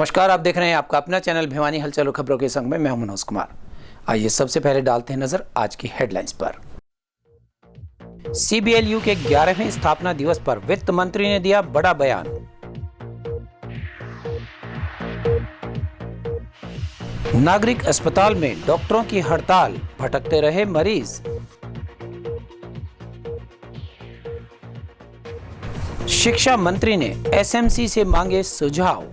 नमस्कार, आप देख रहे हैं आपका अपना चैनल भिवानी हलचल और खबरों के संग में मैं हूं मनोज कुमार। आइए सबसे पहले डालते हैं नजर आज की हेडलाइंस पर। सीबीएलयू के 11वें स्थापना दिवस पर वित्त मंत्री ने दिया बड़ा बयान। नागरिक अस्पताल में डॉक्टरों की हड़ताल, भटकते रहे मरीज। शिक्षा मंत्री ने एसएमसी से मांगे सुझाव।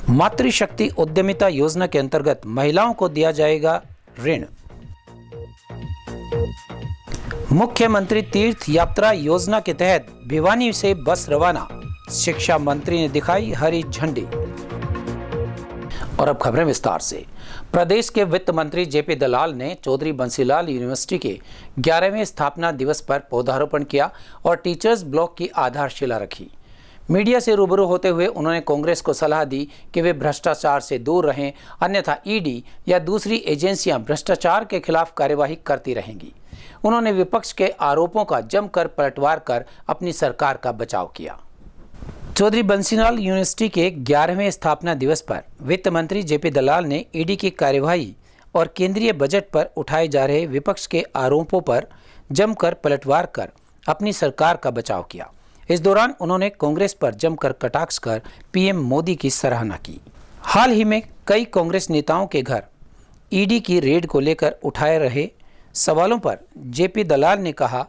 मातृशक्ति उद्यमिता योजना के अंतर्गत महिलाओं को दिया जाएगा ऋण। मुख्यमंत्री तीर्थ यात्रा योजना के तहत भिवानी से बस रवाना, शिक्षा मंत्री ने दिखाई हरी झंडी। और अब खबरें विस्तार से। प्रदेश के वित्त मंत्री जेपी दलाल ने चौधरी बंसीलाल यूनिवर्सिटी के 11वें स्थापना दिवस पर पौधारोपण किया और टीचर्स ब्लॉक की आधारशिला रखी। मीडिया से रूबरू होते हुए उन्होंने कांग्रेस को सलाह दी कि वे भ्रष्टाचार से दूर रहें, अन्यथा ईडी या दूसरी एजेंसियां भ्रष्टाचार के खिलाफ कार्यवाही करती रहेंगी। उन्होंने विपक्ष के आरोपों का जमकर पलटवार कर अपनी सरकार का बचाव किया। चौधरी बंसीलाल यूनिवर्सिटी के 11वें स्थापना दिवस पर वित्त मंत्री जेपी दलाल ने ईडी की कार्यवाही और केंद्रीय बजट पर उठाए जा रहे विपक्ष के आरोपों पर जमकर पलटवार कर अपनी सरकार का बचाव किया। इस दौरान उन्होंने कांग्रेस पर जमकर कटाक्ष कर पीएम मोदी की सराहना की। हाल ही में कई कांग्रेस नेताओं के घर ईडी की रेड को लेकर उठाए रहे सवालों पर जेपी दलाल ने कहा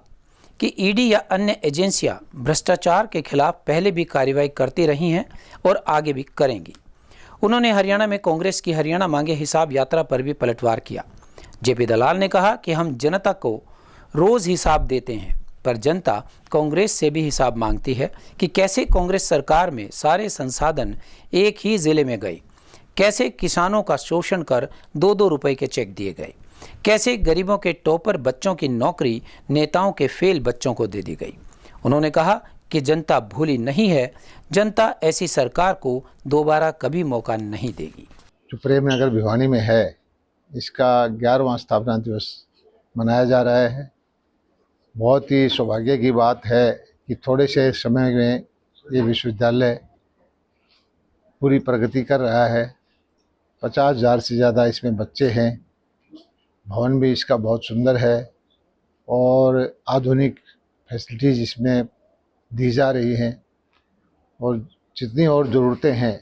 कि ईडी या अन्य एजेंसियां भ्रष्टाचार के खिलाफ पहले भी कार्रवाई करती रही हैं और आगे भी करेंगी। उन्होंने हरियाणा में कांग्रेस की हरियाणा मांगे हिसाब यात्रा पर भी पलटवार किया। जेपी दलाल ने कहा कि हम जनता को रोज हिसाब देते हैं, पर जनता कांग्रेस से भी हिसाब मांगती है कि कैसे कांग्रेस सरकार में सारे संसाधन एक ही जिले में गए, कैसे किसानों का शोषण कर 2-2 रुपए के चेक दिए गए, कैसे गरीबों के टॉपर बच्चों की नौकरी नेताओं के फेल बच्चों को दे दी गई। उन्होंने कहा कि जनता भूली नहीं है, जनता ऐसी सरकार को दोबारा कभी मौका नहीं देगी। जो प्रेम नगर भिवानी में है, इसका 11वां स्थापना दिवस मनाया जा रहा है। बहुत ही सौभाग्य की बात है कि थोड़े से समय में ये विश्वविद्यालय पूरी प्रगति कर रहा है। 50,000 से ज़्यादा इसमें बच्चे हैं। भवन भी इसका बहुत सुंदर है और आधुनिक फैसिलिटीज़ इसमें दी जा रही हैं और जितनी और ज़रूरतें हैं,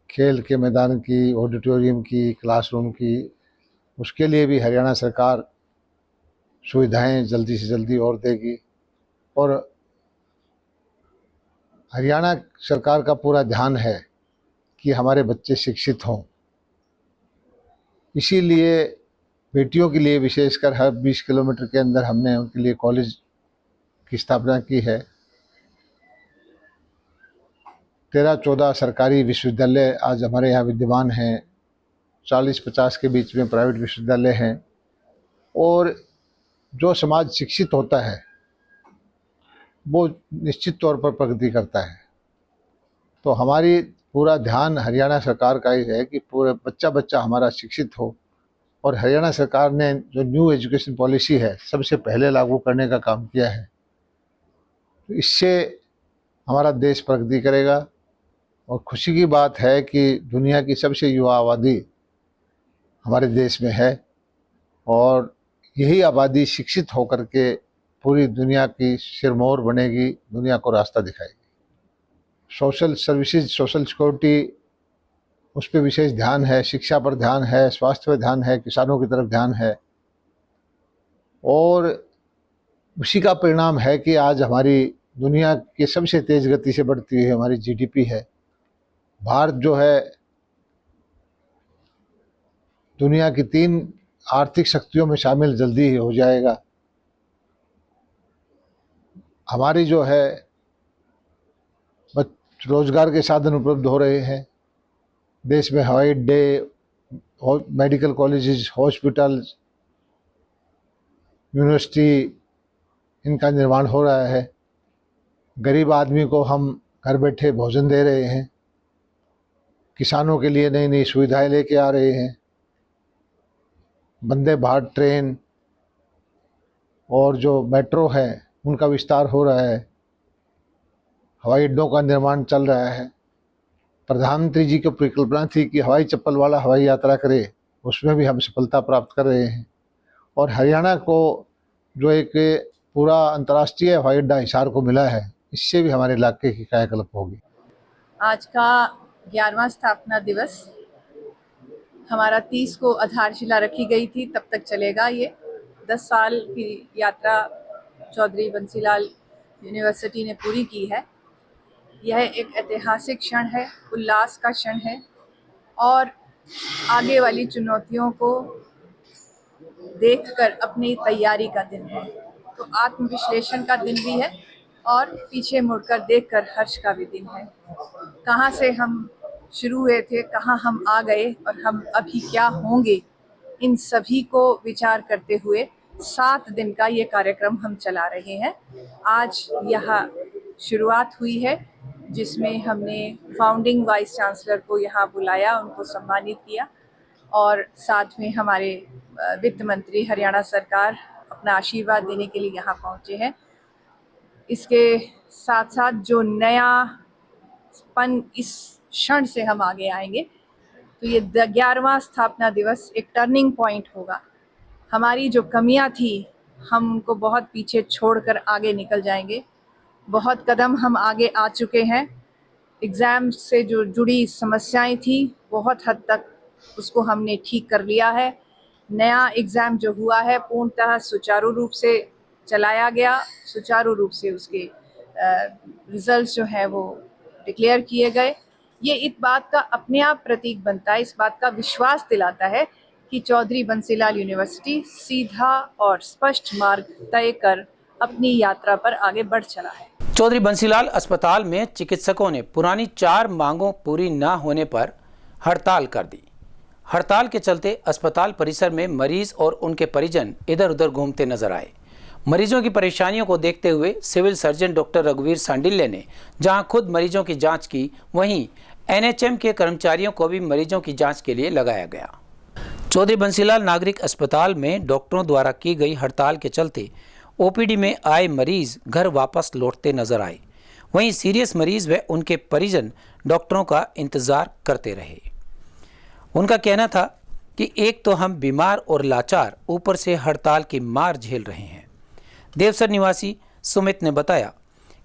खेल के मैदान की, ऑडिटोरियम की, क्लासरूम की, उसके लिए भी हरियाणा सरकार सुविधाएं जल्दी से जल्दी और देगी। और हरियाणा सरकार का पूरा ध्यान है कि हमारे बच्चे शिक्षित हों। इसीलिए बेटियों के लिए विशेषकर हर 20 किलोमीटर के अंदर हमने उनके लिए कॉलेज की स्थापना की है। 13-14 सरकारी विश्वविद्यालय आज हमारे यहाँ विद्यमान हैं। 40-50 के बीच में प्राइवेट विश्वविद्यालय हैं। और जो समाज शिक्षित होता है वो निश्चित तौर पर प्रगति करता है। तो हमारी पूरा ध्यान हरियाणा सरकार का ही है कि पूरे बच्चा हमारा शिक्षित हो। और हरियाणा सरकार ने जो न्यू एजुकेशन पॉलिसी है सबसे पहले लागू करने का काम किया है। तो इससे हमारा देश प्रगति करेगा। और खुशी की बात है कि दुनिया की सबसे युवा आबादी हमारे देश में है और यही आबादी शिक्षित होकर के पूरी दुनिया की सिरमौर बनेगी, दुनिया को रास्ता दिखाएगी। सोशल सर्विसेज, सोशल सिक्योरिटी, उस पर विशेष ध्यान है, शिक्षा पर ध्यान है, स्वास्थ्य पर ध्यान है, किसानों की तरफ ध्यान है। और उसी का परिणाम है कि आज हमारी दुनिया की सबसे तेज़ गति से बढ़ती हुई हमारी जीडीपी है। भारत जो है दुनिया की 3 आर्थिक शक्तियों में शामिल जल्दी ही हो जाएगा। हमारी जो है रोजगार के साधन उपलब्ध हो रहे हैं। देश में हवाई अड्डे, मेडिकल कॉलेजेस, हॉस्पिटल्स, यूनिवर्सिटी, इनका निर्माण हो रहा है। गरीब आदमी को हम घर बैठे भोजन दे रहे हैं। किसानों के लिए नई नई सुविधाएं लेके आ रहे हैं। वंदे भारत ट्रेन और जो मेट्रो है उनका विस्तार हो रहा है। हवाई अड्डों का निर्माण चल रहा है। प्रधानमंत्री जी की परिकल्पना थी कि हवाई चप्पल वाला हवाई यात्रा करे, उसमें भी हम सफलता प्राप्त कर रहे हैं। और हरियाणा को जो एक पूरा अंतर्राष्ट्रीय हवाई अड्डा हिसार को मिला है, इससे भी हमारे इलाके की कायाकल्प होगी। आज का 11वां स्थापना दिवस हमारा 30 को आधारशिला रखी गई थी, तब तक चलेगा। ये 10 साल की यात्रा चौधरी बंसीलाल यूनिवर्सिटी ने पूरी की है। यह एक ऐतिहासिक क्षण है, उल्लास का क्षण है और आगे वाली चुनौतियों को देखकर अपनी तैयारी का दिन है। तो आत्मविश्लेषण का दिन भी है और पीछे मुड़कर देखकर हर्ष का भी दिन है। कहाँ से हम शुरू हुए थे, कहाँ हम आ गए और हम अभी क्या होंगे, इन सभी को विचार करते हुए 7 दिन का ये कार्यक्रम हम चला रहे हैं। आज यहाँ शुरुआत हुई है, जिसमें हमने फाउंडिंग वाइस चांसलर को यहाँ बुलाया, उनको सम्मानित किया और साथ में हमारे वित्त मंत्री हरियाणा सरकार अपना आशीर्वाद देने के लिए यहाँ पहुँचे हैं। इसके साथ साथ जो नयापन इस क्षण से हम आगे आएंगे, तो ये 11वां स्थापना दिवस एक टर्निंग पॉइंट होगा। हमारी जो कमियां थी, हम उनको बहुत पीछे छोड़कर आगे निकल जाएंगे। बहुत कदम हम आगे आ चुके हैं। एग्ज़ाम से जो जुड़ी समस्याएं थी, बहुत हद तक उसको हमने ठीक कर लिया है। नया एग्ज़ाम जो हुआ है पूर्णतः सुचारू रूप से चलाया गया, सुचारू रूप से उसके रिजल्ट्स जो है वो डिक्लेयर किए गए। ये इस बात का अपने आप प्रतीक बनता है, इस बात का विश्वास दिलाता है कि चौधरी बंसीलाल यूनिवर्सिटी सीधा और स्पष्ट मार्ग तय कर अपनी यात्रा पर आगे बढ़ चला है। चौधरी बंसीलाल अस्पताल में चिकित्सकों ने पुरानी 4 मांगों पूरी न होने पर हड़ताल कर दी। हड़ताल के चलते अस्पताल परिसर में मरीज और उनके परिजन इधर उधर घूमते नजर आए। मरीजों की परेशानियों को देखते हुए सिविल सर्जन डॉक्टर रघुवीर सांडिल्य ने जहां खुद मरीजों की जांच की, वहीं एनएचएम के कर्मचारियों को भी मरीजों की जांच के लिए लगाया गया। चौधरी बंसीलाल नागरिक अस्पताल में डॉक्टरों द्वारा की गई हड़ताल के चलते ओपीडी में आए मरीज घर वापस लौटते नजर आए। वहीं सीरियस मरीज व उनके परिजन डॉक्टरों का इंतजार करते रहे। उनका कहना था कि एक तो हम बीमार और लाचार, ऊपर से हड़ताल की मार झेल रहे हैं। देवसर निवासी सुमित ने बताया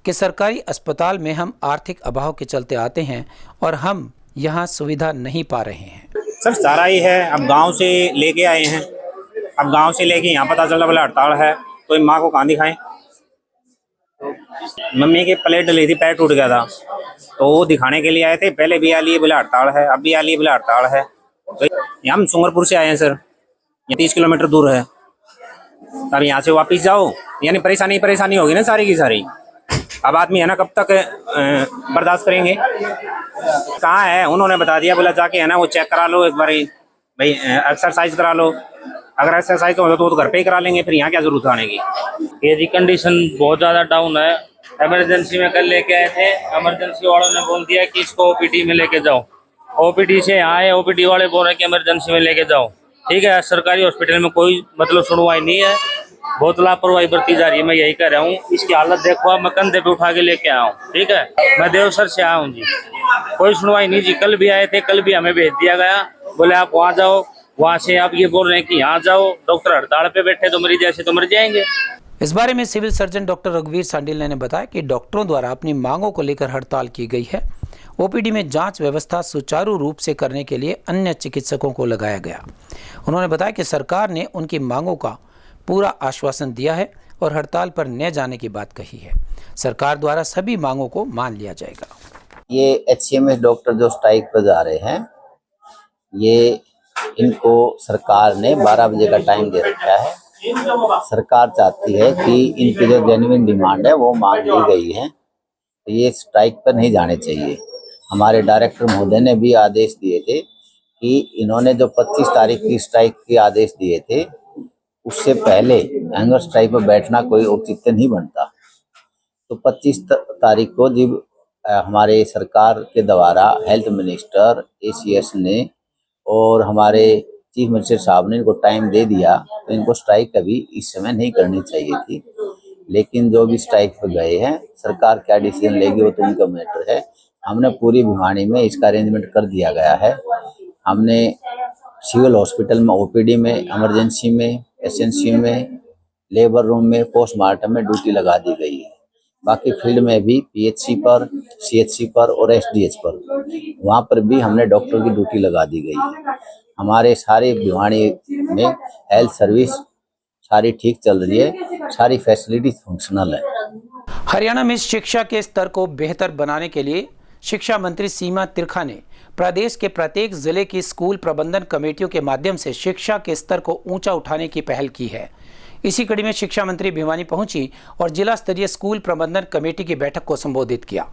कि सरकारी अस्पताल में हम आर्थिक अभाव के चलते आते हैं और हम यहाँ सुविधा नहीं पा रहे हैं। सर सारा ही है, अब गांव से लेके आए हैं, अब गांव से लेके यहाँ पता चला बोला हड़ताल है, तो माँ को कहाँ दिखाएं। मम्मी की प्लेट डली थी, पैर टूट गया था, तो वो दिखाने के लिए आए थे। पहले भी आ लिए बोला हड़ताल है, अब भी आ लिए बोला हड़ताल है। तो हम सुंगरपुर से आए हैं सर, ये 30 किलोमीटर दूर है। अब यहाँ से वापिस जाओ, यानी परेशानी होगी ना सारी की सारी। अब आदमी है ना कब तक बर्दाश्त करेंगे। कहाँ है, उन्होंने बता दिया, बोला जाके है ना वो चेक करा लो एक बार, भाई एक्सरसाइज करा लो। अगर एक्सरसाइज हो तो घर पे ही करा लेंगे, फिर यहाँ क्या जरूरत आने की। ये जी कंडीशन बहुत ज़्यादा डाउन है। इमरजेंसी में कल लेके आए थे, इमरजेंसी वालों ने बोल दिया कि इसको ओपीडी में लेके जाओ। ओपीडी से यहाँ आए, ओपीडी वाले बोल रहे कि इमरजेंसी में लेके जाओ। ठीक है, सरकारी हॉस्पिटल में कोई मतलब सुनवाई नहीं है, बहुत लापरवाही बरती जा रही है। मैं यही कह रहा हूँ, इसकी हालत देखो, अब मैं कंधे पे उठा के लेके आया हूँ। ठीक है, मैं देवसर से आया हूँ जी, कोई सुनवाई नहीं जी। कल भी आए थे, कल भी हमें भेज दिया गया, बोले आप वहाँ जाओ, वहाँ से आप ये बोल रहे हैं कि यहाँ जाओ। डॉक्टर हड़ताल पे बैठे, तो मरीज ऐसे तो मर जाएंगे। इस बारे में सिविल सर्जन डॉक्टर रघुवीर सांडिल्य ने बताया कि डॉक्टरों द्वारा अपनी मांगों को लेकर हड़ताल की गई है। ओपीडी में जांच व्यवस्था सुचारू रूप से करने के लिए अन्य चिकित्सकों को लगाया गया। उन्होंने बताया कि सरकार ने उनकी मांगों का पूरा आश्वासन दिया है और हड़ताल पर न जाने की बात कही है। सरकार द्वारा सभी मांगों को मान लिया जाएगा। ये एचसीएमएस डॉक्टर जो स्ट्राइक पर जा रहे हैं, ये इनको सरकार ने 12 बजे का टाइम दे रखा है। सरकार चाहती है कि इनकी जो जेन्युइन डिमांड है वो मांग ली गई है, तो ये स्ट्राइक पर नहीं जाने चाहिए। हमारे डायरेक्टर महोदय ने भी आदेश दिए थे कि इन्होंने जो 25 तारीख की स्ट्राइक के आदेश दिए थे, उससे पहले हैंगर स्ट्राइक पर बैठना कोई औचित्य नहीं बनता। तो 25 तारीख को जब हमारे सरकार के द्वारा हेल्थ मिनिस्टर, एसीएस ने और हमारे चीफ मिनिस्टर साहब ने इनको टाइम दे दिया, तो इनको स्ट्राइक कभी इस समय नहीं करनी चाहिए थी। लेकिन जो भी स्ट्राइक पर गए हैं, सरकार क्या डिसीजन लेगी वो तो उनका मैटर है। हमने पूरी भिवानी में इसका अरेंजमेंट कर दिया गया है। हमने सिविल हॉस्पिटल में, ओपीडी में, इमरजेंसी में, एसएनसी में, लेबर रूम में, पोस्टमार्टम में ड्यूटी लगा दी गई है। बाकी फील्ड में भी पीएचसी पर, सीएचसी पर और एसडीएच पर, वहाँ पर भी हमने डॉक्टर की ड्यूटी लगा दी गई है। हमारे सारे भिवानी में हेल्थ सर्विस सारी ठीक चल रही है, सारी फैसिलिटी फंक्शनल है। हरियाणा में शिक्षा के स्तर को बेहतर बनाने के लिए शिक्षा मंत्री सीमा तिरखा ने प्रदेश के प्रत्येक जिले की स्कूल प्रबंधन कमेटियों के माध्यम से शिक्षा के स्तर को ऊंचा उठाने की पहल की है। इसी कड़ी में शिक्षा मंत्री भिवानी पहुंची और जिला स्तरीय स्कूल प्रबंधन कमेटी की बैठक को संबोधित किया।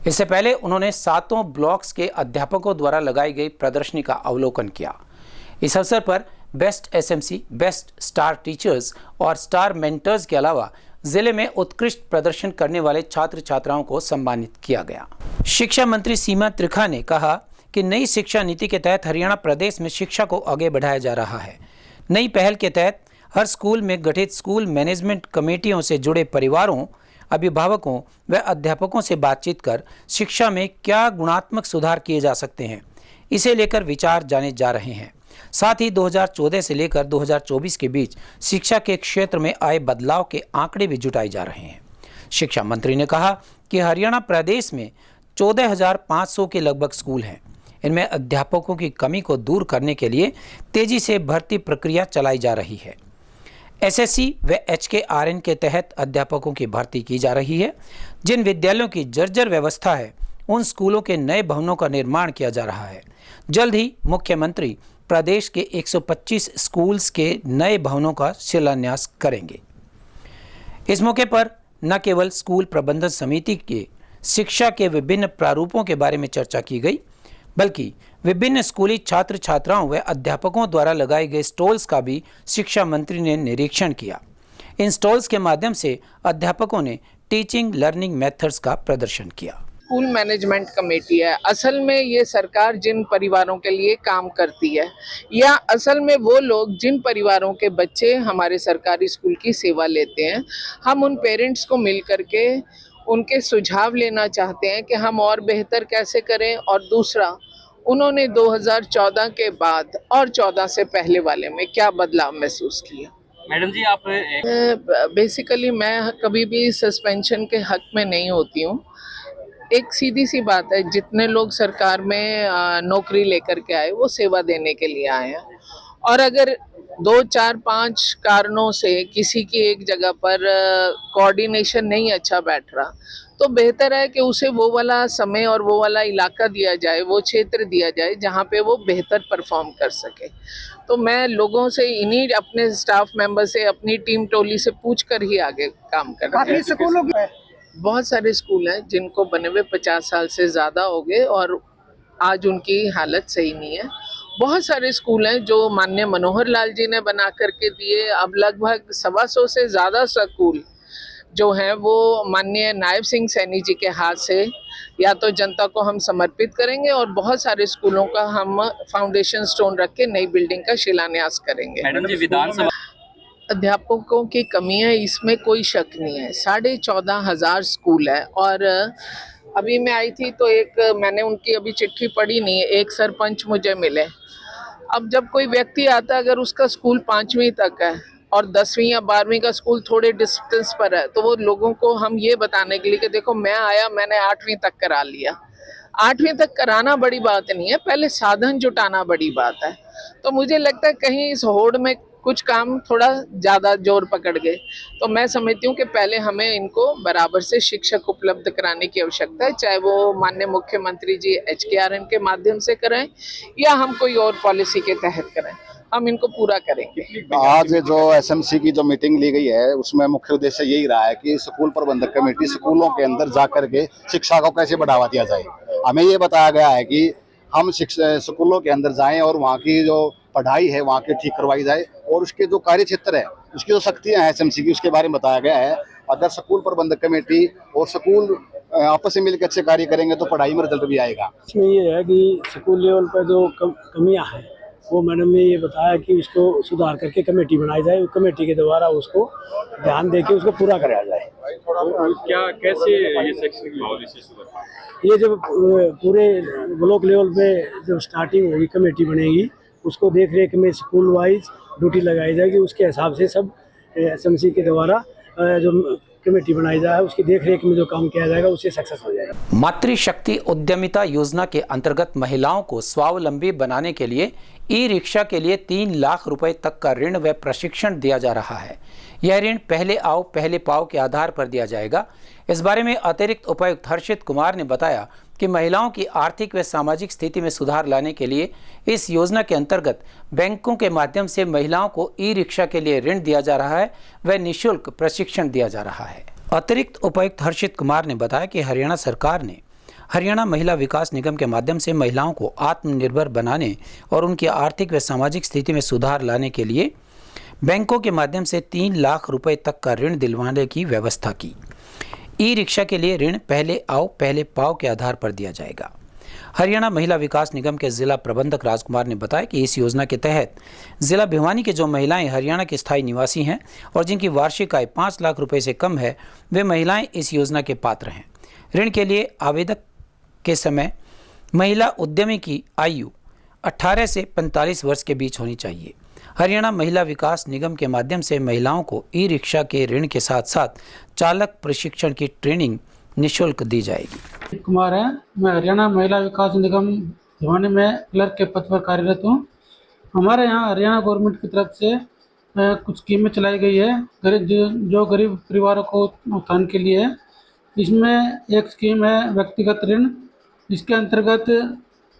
इससे पहले उन्होंने 7 ब्लॉक्स के अध्यापकों द्वारा लगाई गई प्रदर्शनी का अवलोकन किया। इस अवसर पर best SMC, best star teachers और स्टार मेंटर्स के अलावा जिले में उत्कृष्ट प्रदर्शन करने वाले छात्र छात्राओं को सम्मानित किया गया। शिक्षा मंत्री सीमा त्रिखा ने कहा कि नई शिक्षा नीति के तहत हरियाणा प्रदेश में शिक्षा को आगे बढ़ाया जा रहा है। नई पहल के तहत हर स्कूल में गठित स्कूल मैनेजमेंट कमेटियों से जुड़े परिवारों, अभिभावकों व अध्यापकों से बातचीत कर शिक्षा में क्या गुणात्मक सुधार किए जा सकते हैं, इसे लेकर विचार जाने जा रहे हैं। साथ ही 2014 से लेकर 2024 के बीच शिक्षा के क्षेत्र में आए बदलाव के आंकड़े भी जुटाए जा रहे हैं। शिक्षा मंत्री ने कहा कि हरियाणा प्रदेश में 14,500 के लगभग स्कूल हैं। इनमें अध्यापकों की कमी को दूर करने के लिए तेजी से भर्ती प्रक्रिया चलाई जा रही है। एसएससी व HKRN के तहत अध्यापकों की भर्ती की जा रही है। जिन विद्यालयों की जर्जर व्यवस्था है, उन स्कूलों के नए भवनों का निर्माण किया जा रहा है। जल्द ही मुख्यमंत्री प्रदेश के 125 स्कूल्स के नए भवनों का शिलान्यास करेंगे। इस मौके पर न केवल स्कूल प्रबंधन समिति के शिक्षा के विभिन्न प्रारूपों के बारे में चर्चा की गई, बल्कि विभिन्न स्कूली छात्र छात्राओं व अध्यापकों द्वारा लगाए गए स्टॉल्स का भी शिक्षा मंत्री ने निरीक्षण किया। इन स्टॉल्स के माध्यम से अध्यापकों ने टीचिंग लर्निंग मेथड्स का प्रदर्शन किया। स्कूल मैनेजमेंट कमेटी है, असल में ये सरकार जिन परिवारों के लिए काम करती है, या असल में वो लोग जिन परिवारों के बच्चे हमारे सरकारी स्कूल की सेवा लेते हैं, हम उन पेरेंट्स को मिल करके उनके सुझाव लेना चाहते हैं कि हम और बेहतर कैसे करें। और दूसरा, उन्होंने 2014 के बाद और 14 से पहले वाले में क्या बदलाव महसूस किया। मैडम जी, आप बेसिकली मैं कभी भी सस्पेंशन के हक में नहीं होती हूँ। एक सीधी सी बात है, जितने लोग सरकार में नौकरी लेकर के आए वो सेवा देने के लिए आए हैं, और अगर 2, 4, 5 कारणों से किसी की एक जगह पर कोऑर्डिनेशन नहीं अच्छा बैठ रहा, तो बेहतर है कि उसे वो वाला समय और वो वाला इलाका दिया जाए, वो क्षेत्र दिया जाए जहाँ पे वो बेहतर परफॉर्म कर सके। तो मैं लोगों से, इन्हीं अपने स्टाफ मेंबर से, अपनी टीम टोली से पूछ कर ही आगे काम कर रहे हैं। स्कूलों में बहुत सारे स्कूल हैं जिनको बने हुए 50 साल से ज़्यादा हो गए और आज उनकी हालत सही नहीं है। बहुत सारे स्कूल हैं जो माननीय मनोहर लाल जी ने बना करके दिए। अब लगभग 125 से ज़्यादा स्कूल जो हैं वो माननीय नायब सिंह सैनी जी के हाथ से या तो जनता को हम समर्पित करेंगे, और बहुत सारे स्कूलों का हम फाउंडेशन स्टोन रख के नई बिल्डिंग का शिलान्यास करेंगे। मैडम जी, विधानसभा अध्यापकों की कमी है, इसमें कोई शक नहीं है। 14,500 स्कूल है, और अभी मैं आई थी तो मैंने उनकी अभी चिट्ठी पढ़ी नहीं है, एक सरपंच मुझे मिले। अब जब कोई व्यक्ति आता है, अगर उसका स्कूल 5वीं तक है और 10वीं या 12वीं का स्कूल थोड़े डिस्टेंस पर है, तो वो लोगों को हम ये बताने के लिए कि देखो मैं आया, मैंने 8वीं तक करा लिया। 8वीं तक कराना बड़ी बात नहीं है, पहले साधन जुटाना बड़ी बात है। तो मुझे लगता है कहीं इस होड़ में कुछ काम थोड़ा ज़्यादा जोर पकड़ गए। तो मैं समझती हूँ कि पहले हमें इनको बराबर से शिक्षक उपलब्ध कराने की आवश्यकता है, चाहे वो माननीय मुख्यमंत्री जी HKRN के माध्यम से कराएं या हम कोई और पॉलिसी के तहत कराएं, हम इनको पूरा करेंगे। आज जो SMC की जो मीटिंग ली गई है, उसमें मुख्य उद्देश्य यही रहा है कि स्कूल प्रबंधक कमेटी स्कूलों के अंदर जा करके शिक्षा को कैसे बढ़ावा दिया जाए। हमें ये बताया गया है कि हम स्कूलों के अंदर जाएं और वहाँ की जो पढ़ाई है वहाँ की ठीक करवाई जाए, और उसके जो कार्य क्षेत्र है, उसकी जो शक्तियाँ हैं SMC की, उसके बारे में बताया गया है। अगर स्कूल प्रबंधक कमेटी और स्कूल आपस में मिलकर अच्छे कार्य करेंगे तो पढ़ाई में रिजल्ट भी आएगा। इसमें ये है कि स्कूल लेवल पर जो कमियां हैं वो मैडम ने ये बताया कि इसको सुधार करके कमेटी बनाई जाए, कमेटी के द्वारा उसको ध्यान देके उसको पूरा कराया जाए। क्या कैसे ये शैक्षणिक माहौल इसे सुधर? ये जब पूरे ब्लॉक लेवल पे जब स्टार्टिंग होगी, कमेटी बनेगी, उसको देख रेख में स्कूल वाइज ड्यूटी लगाई जाएगी, उसके हिसाब से सब SMC के द्वारा जो कमेटी बनाई जाए उसकी देख रेख में जो काम किया जाएगा उससे सक्सेस हो जाएगा। मातृशक्ति उद्यमिता योजना के अंतर्गत महिलाओं को स्वावलंबी बनाने के लिए ई-रिक्शा के लिए 3 लाख रुपए तक का ऋण व प्रशिक्षण दिया जा रहा है। यह ऋण पहले आओ पहले पाओ के आधार पर दिया जाएगा। इस बारे में अतिरिक्त उपायुक्त हर्षित कुमार ने बताया कि महिलाओं की आर्थिक व सामाजिक स्थिति में सुधार लाने के लिए इस योजना के अंतर्गत बैंकों के माध्यम से महिलाओं को ई-रिक्शा के लिए ऋण दिया जा रहा है व निःशुल्क प्रशिक्षण दिया जा रहा है। अतिरिक्त उपायुक्त हर्षित कुमार ने बताया कि हरियाणा सरकार ने हरियाणा महिला विकास निगम के माध्यम से महिलाओं को आत्मनिर्भर बनाने और उनकी आर्थिक व सामाजिक स्थिति में सुधार लाने के लिए बैंकों के माध्यम से 3 लाख रुपए तक का ऋण दिलवाने की व्यवस्था की। ई-रिक्शा के लिए ऋण पहले आओ पहले पाओ के आधार पर दिया जाएगा। हरियाणा महिला विकास निगम के जिला प्रबंधक राजकुमार ने बताया कि इस योजना के तहत जिला भिवानी के जो महिलाएं हरियाणा के स्थायी निवासी हैं और जिनकी वार्षिक आय 5 लाख रुपए से कम है, वे महिलाएं इस योजना के पात्र हैं। ऋण के लिए आवेदक के समय महिला उद्यमी की आयु 18 से 45 वर्ष के बीच होनी चाहिए। हरियाणा महिला विकास निगम के माध्यम से महिलाओं को ई-रिक्शा के ऋण के साथ साथ चालक प्रशिक्षण की ट्रेनिंग निःशुल्क दी जाएगी। कुमार है, मैं हरियाणा महिला विकास निगम भिवानी में क्लर्क के पद पर कार्यरत हूँ। हमारे यहाँ हरियाणा गवर्नमेंट की तरफ से कुछ स्कीमें चलाई गई है जो गरीब परिवारों को उत्थान के लिए है। इसमें एक स्कीम है व्यक्तिगत ऋण। इसके अंतर्गत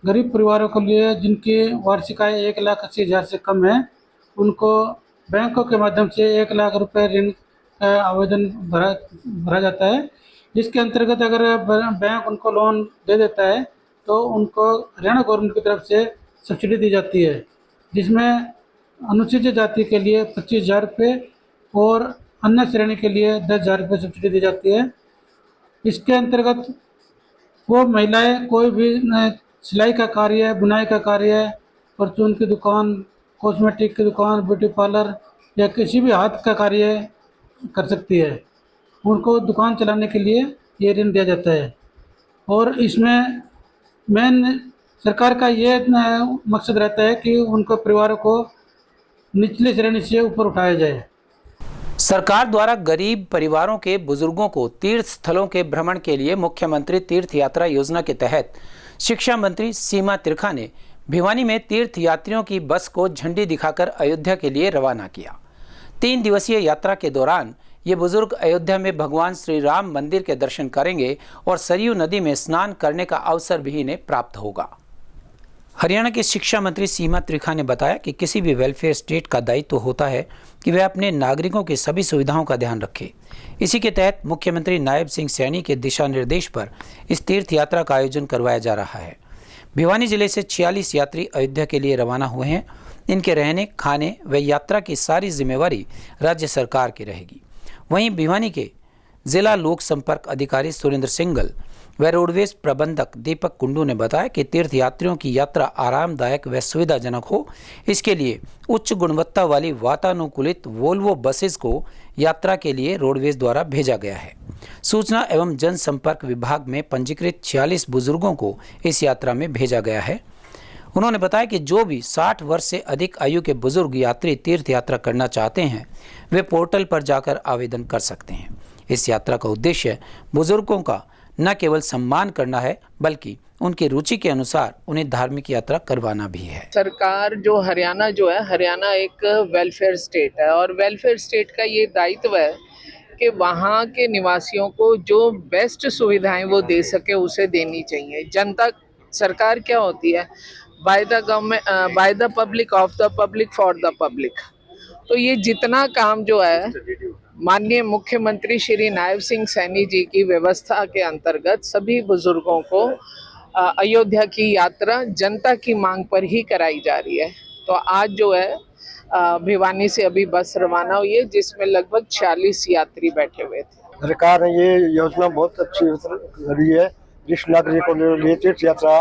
गरीब परिवारों के लिए जिनकी वार्षिक आय 1,80,000 से कम है, उनको बैंकों के माध्यम से 1 लाख रुपए ऋण का आवेदन भरा जाता है। जिसके अंतर्गत अगर बैंक उनको लोन दे देता है तो उनको हरियाणा गवर्नमेंट की तरफ से सब्सिडी दी जाती है, जिसमें अनुसूचित जाति के लिए 25,000 रुपये और अन्य श्रेणी के लिए 10,000 रुपये सब्सिडी दी जाती है। इसके अंतर्गत वो महिलाएं कोई भी सिलाई का कार्य, बुनाई का कार्य, परचून की दुकान, कॉस्मेटिक की दुकान, ब्यूटी पार्लर या किसी भी हाथ का कार्य कर सकती है। उनको दुकान चलाने के लिए ये ऋण दिया जाता है और इसमें मेन सरकार का ये मकसद रहता है कि उनको परिवारों को निचली श्रेणी से ऊपर उठाया जाए। सरकार द्वारा गरीब परिवारों के बुजुर्गों को तीर्थ स्थलों के भ्रमण के लिए मुख्यमंत्री तीर्थ यात्रा योजना के तहत शिक्षा मंत्री सीमा त्रिखा ने भिवानी में तीर्थ यात्रियों की बस को झंडी दिखाकर अयोध्या के लिए रवाना किया। 3 दिवसीय यात्रा के दौरान ये बुजुर्ग अयोध्या में भगवान श्री राम मंदिर के दर्शन करेंगे और सरयू नदी में स्नान करने का अवसर भी इन्हें प्राप्त होगा। हरियाणा के शिक्षा मंत्री सीमा त्रिखा ने बताया कि किसी भी वेलफेयर स्टेट का दायित्व होता है कि वह अपने नागरिकों की सभी सुविधाओं का ध्यान रखे। इसी के तहत मुख्यमंत्री नायब सिंह सैनी के दिशा निर्देश पर इस तीर्थ यात्रा का आयोजन करवाया जा रहा है। भिवानी जिले से 46 यात्री अयोध्या के लिए रवाना हुए हैं। इनके रहने, खाने व यात्रा की सारी जिम्मेवारी राज्य सरकार की रहेगी। वहीं भिवानी के जिला लोक संपर्क अधिकारी सुरेंद्र सिंगल व रोडवेज प्रबंधक दीपक कुंडू ने बताया कि तीर्थ यात्रियों की यात्रा आरामदायक व सुविधाजनक हो, इसके लिए उच्च गुणवत्ता वाली वातानुकूलित वोल्वो बसेस को यात्रा के लिए रोडवेज द्वारा भेजा गया है। सूचना एवं जनसंपर्क विभाग में पंजीकृत 46 बुजुर्गों को इस यात्रा में भेजा गया है। उन्होंने बताया कि जो भी 60 वर्ष से अधिक आयु के बुजुर्ग यात्री तीर्थ यात्रा करना चाहते हैं, वे पोर्टल पर जाकर आवेदन कर सकते हैं। इस यात्रा का उद्देश्य बुजुर्गों का न केवल सम्मान करना है, बल्कि उनकी रुचि के अनुसार उन्हें धार्मिक यात्रा करवाना भी है। सरकार जो हरियाणा जो है, हरियाणा एक वेलफेयर स्टेट है और वेलफेयर स्टेट का ये दायित्व है कि वहाँ के निवासियों को जो बेस्ट सुविधाएं वो दे सके उसे देनी चाहिए। जनता सरकार क्या होती है, by the government, by the public, of the public, for the public. तो ये जितना काम जो है माननीय मुख्यमंत्री श्री नायब सिंह सैनी जी की व्यवस्था के अंतर्गत सभी बुजुर्गों को अयोध्या की यात्रा जनता की मांग पर ही कराई जा रही है। तो आज जो है भिवानी से अभी बस रवाना हुई है, जिसमें लगभग 46 यात्री बैठे हुए थे। सरकार ने ये योजना बहुत अच्छी करी है। जिस नागरिक को लिए तीर्थ यात्रा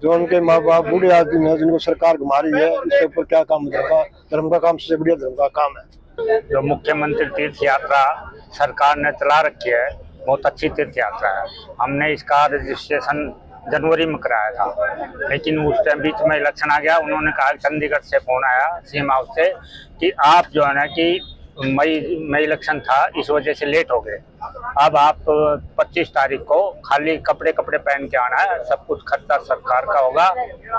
जो उनके माँ बाप बूढ़े आदमी हैं जिनको सरकार घुमा रही है, इसके ऊपर क्या काम होगा? धर्म का काम सबसे बढ़िया धर्म का काम है। जो मुख्यमंत्री तीर्थ यात्रा सरकार ने चला रखी है, बहुत अच्छी तीर्थ यात्रा है। हमने इसका रजिस्ट्रेशन जनवरी में कराया था, लेकिन उस टाइम बीच में इलेक्शन आ गया। उन्होंने कहा, चंडीगढ़ से फोन आया सीएम हाउस से कि आप जो है ना कि मई में इलेक्शन था, इस वजह से लेट हो गए। अब आप 25 तारीख को खाली कपड़े पहन के आना है, सब कुछ खर्चा सरकार का होगा,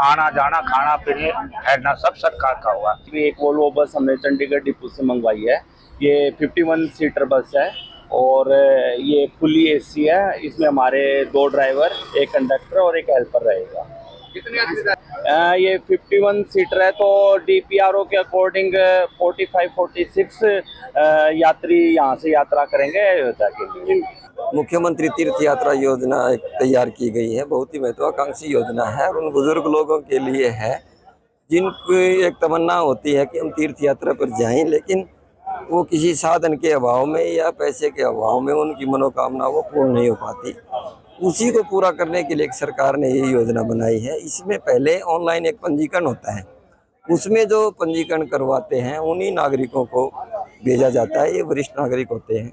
आना जाना खाना पीने ठहरना सब सरकार का होगा। एक वोल्वो बस हमने चंडीगढ़ डिपो से मंगवाई है। ये 51 सीटर बस है और ये फुली एसी है। इसमें हमारे 2 ड्राइवर, एक कंडक्टर और एक हेल्पर रहेगा। ये 51 सीटर है, तो डीपीआरओ के अकॉर्डिंग 45-46 यात्री यहाँ से यात्रा करेंगे अयोध्या के लिए। मुख्यमंत्री तीर्थ यात्रा योजना एक तैयार की गई है, बहुत ही महत्वाकांक्षी योजना है और उन बुजुर्ग लोगों के लिए है जिनकी एक तमन्ना होती है कि हम तीर्थ यात्रा पर जाएं, लेकिन वो किसी साधन के अभाव में या पैसे के अभाव में उनकी मनोकामना वो पूर्ण नहीं हो पाती। उसी को पूरा करने के लिए सरकार ने ये योजना बनाई है। इसमें पहले ऑनलाइन एक पंजीकरण होता है, उसमें जो पंजीकरण करवाते हैं उन्हीं नागरिकों को भेजा जाता है। ये वरिष्ठ नागरिक होते हैं।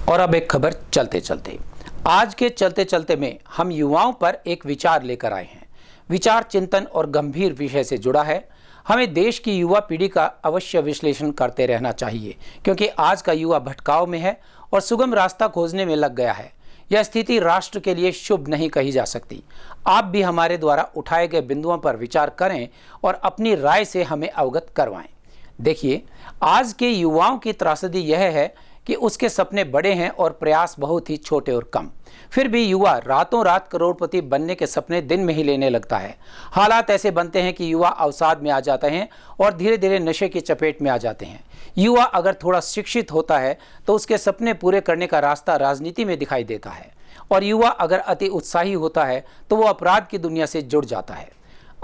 और अब एक खबर चलते चलते, आज के चलते चलते में हम युवाओं पर एक विचार लेकर आए हैं। विचार चिंतन और गंभीर विषय से जुड़ा है। हमें देश की युवा पीढ़ी का अवश्य विश्लेषण करते रहना चाहिए, क्योंकि आज का युवा भटकाव में है और सुगम रास्ता खोजने में लग गया है। यह स्थिति राष्ट्र के लिए शुभ नहीं कही जा सकती। आप भी हमारे द्वारा उठाए गए बिंदुओं पर विचार करें और अपनी राय से हमें अवगत करवाएं। देखिए, आज के युवाओं की त्रासदी यह है कि उसके सपने बड़े हैं और प्रयास बहुत ही छोटे और कम। फिर भी युवा रातों रात करोड़पति बनने के सपने दिन में ही लेने लगता है। हालात ऐसे बनते हैं कि युवा अवसाद में आ जाते हैं और धीरे धीरे नशे की चपेट में आ जाते हैं। युवा अगर थोड़ा शिक्षित होता है तो उसके सपने पूरे करने का रास्ता राजनीति में दिखाई देता है, और युवा अगर अति उत्साही होता है तो वो अपराध की दुनिया से जुड़ जाता है।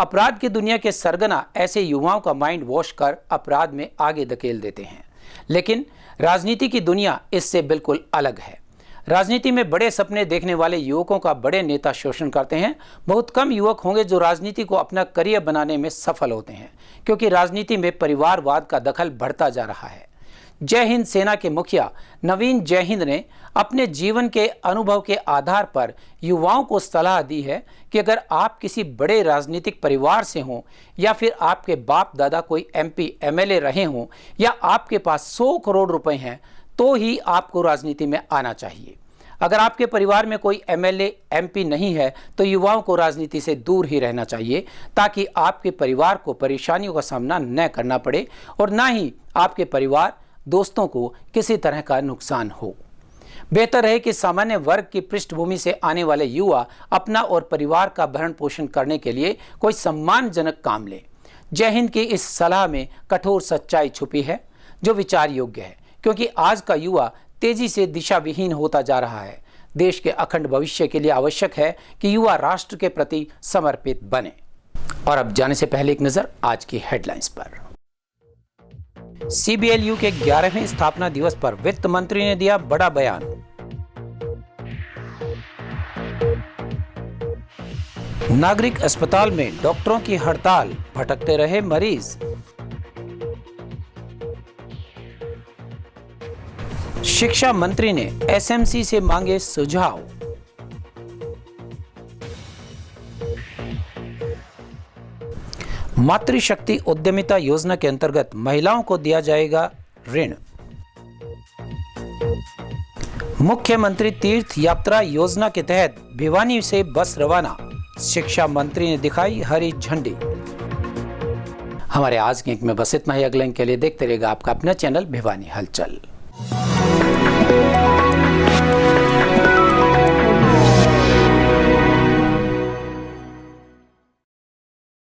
अपराध की दुनिया के सरगना ऐसे युवाओं का माइंड वॉश कर अपराध में आगे धकेल देते हैं। लेकिन राजनीति की दुनिया इससे बिल्कुल अलग है। राजनीति में बड़े सपने देखने वाले युवकों का बड़े नेता शोषण करते हैं। बहुत कम युवक होंगे जो राजनीति को अपना करियर बनाने में सफल होते हैं, क्योंकि राजनीति में परिवारवाद का दखल बढ़ता जा रहा है। जय हिंद सेना के मुखिया नवीन जय हिंद ने अपने जीवन के अनुभव के आधार पर युवाओं को सलाह दी है कि अगर आप किसी बड़े राजनीतिक परिवार से हों, या फिर आपके बाप दादा कोई MP MLA रहे हों, या आपके पास 100 करोड़ रुपए हैं, तो ही आपको राजनीति में आना चाहिए। अगर आपके परिवार में कोई MLA MP नहीं है तो युवाओं को राजनीति से दूर ही रहना चाहिए, ताकि आपके परिवार को परेशानियों का सामना न करना पड़े और ना ही आपके परिवार दोस्तों को किसी तरह का नुकसान हो। बेहतर है कि सामान्य वर्ग की पृष्ठभूमि से आने वाले युवा अपना और परिवार का भरण पोषण करने के लिए कोई सम्मानजनक काम ले। जय हिंद की इस सलाह में कठोर सच्चाई छुपी है जो विचार योग्य है, क्योंकि आज का युवा तेजी से दिशा विहीन होता जा रहा है। देश के अखंड भविष्य के लिए आवश्यक है कि युवा राष्ट्र के प्रति समर्पित बने। और अब जाने से पहले एक नजर आज की हेडलाइंस पर। CBLU के 11वें स्थापना दिवस पर वित्त मंत्री ने दिया बड़ा बयान। नागरिक अस्पताल में डॉक्टरों की हड़ताल, भटकते रहे मरीज। शिक्षा मंत्री ने SMC से मांगे सुझाव। मातृशक्ति उद्यमिता योजना के अंतर्गत महिलाओं को दिया जाएगा ऋण। मुख्यमंत्री तीर्थ यात्रा योजना के तहत भिवानी से बस रवाना, शिक्षा मंत्री ने दिखाई हरी झंडी। हमारे आज के अंक में बस इतना ही। अगले अंक के लिए देखते रहेगा आपका अपना चैनल भिवानी हलचल।